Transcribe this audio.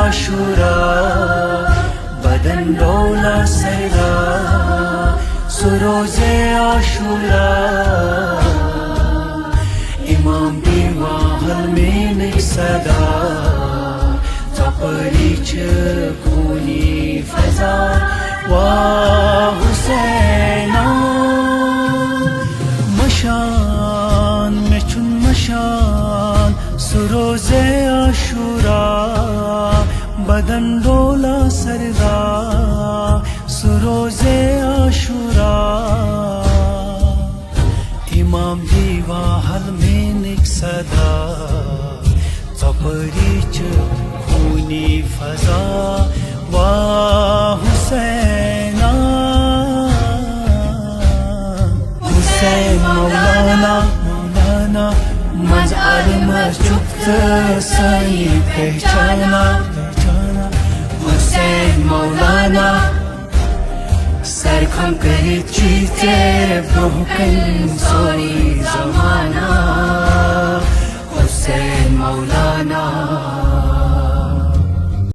आशुरा बदन डोला सरा सुरोज़े आशुरा इमाम दीवाहल में नहीं सदा तपरीच खूनी फजा वाह हुसैना मशान में चुन मशान सुरोज़े आशुरा बदन डोला सरदा सुरोज़े आशुरा इमाम दीवाहल में निक सदा तपरीच खूनी फजा वाह हुसैना हुसैन मौलाना मौलाना मज़हर मस्जिद सही पहचाना हुसैन मौलाना सरखम करे चीते ब्रोहकन सोई